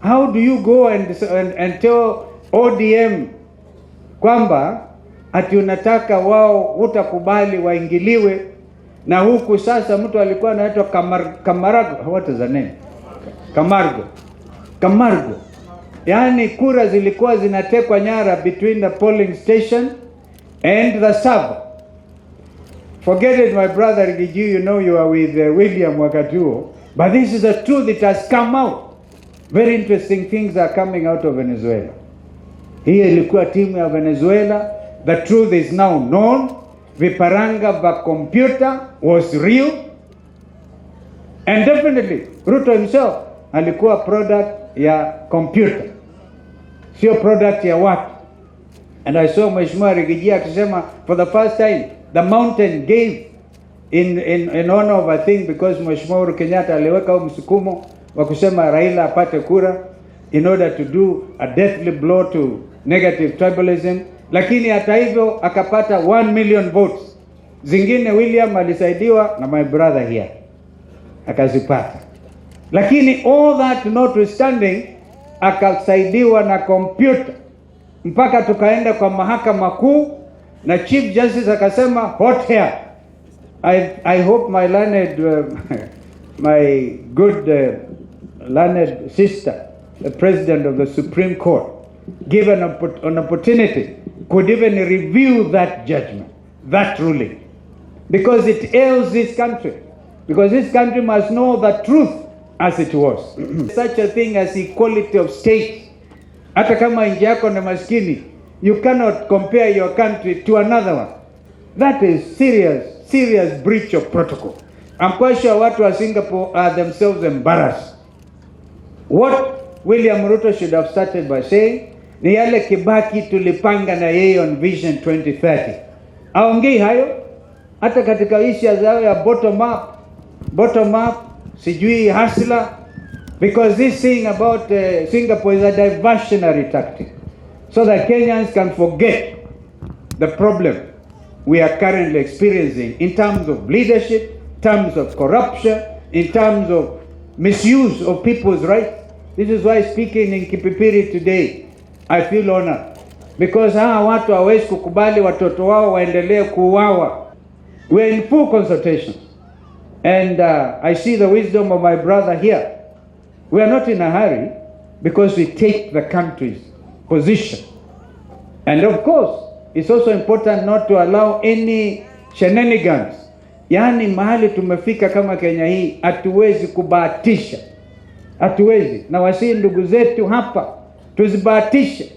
How do you go and tell ODM kwamba ati unataka wao utakubali waingiliwe, na huku sasa mtu alikuwa anaitwa Camargo, what is the name? Camargo. Yani kura zilikuwa zinatekwa nyara between the polling station and the server. Forget it, my brother Rigiji, you know you are with William Wakatuo, but this is the truth that has come out. Very interesting things are coming out of Venezuela. Hii ilikuwa timu ya Venezuela. The truth is now known. Viparanga va computer was real. And definitely, Ruto himself alikuwa product ya computer, sio product ya watu. And I saw Mheshimiwa Rigiji akisema for the first time the mountain gave in honor of a thing, because Mheshimiwa Uhuru Kenyatta aliweka msukumo wa kusema Raila apate kura in order to do a deathly blow to negative tribalism. Lakini hata hivyo akapata 1 million votes. Zingine William alisaidiwa na my brother here akazipata. Lakini all that notwithstanding akasaidiwa na computer, mpaka tukaenda kwa mahakama kuu na Chief Justice akasema hot hair. I hope my learned my good learned sister, the President of the Supreme Court, given an opportunity, could even review that judgment, that ruling, because it ails this country, because this country must know the truth as it was. Such a thing as equality of states. Hata kama nchi yako ni maskini, you cannot compare your country to another one. That is serious breach of protocol. I'm quite sure watu wa Singapore are themselves embarrassed. What William Ruto should have started by saying, ni yale Kibaki tulipanga na yeye on Vision 2030. Aongei hayo hata katika issue zao ya bottom up, sijui hasla, because this thing about Singapore is a diversionary tactic, so that Kenyans can forget the problem we are currently experiencing in terms of leadership, in terms of corruption, in terms of misuse of people's rights. This is why speaking in Kipipiri today, I feel honored, because watu hawezi kukubali watoto wao waendelee kuuawa. We are in full consultation, and I see the wisdom of my brother here. We are not in a hurry, because we take the country's position. And of course, it's also important not to allow any shenanigans. Yani mahali tumefika kama Kenya hii, hatuwezi kubahatisha. Hatuwezi. Na wasi ndugu zetu hapa, tuzibahatishe.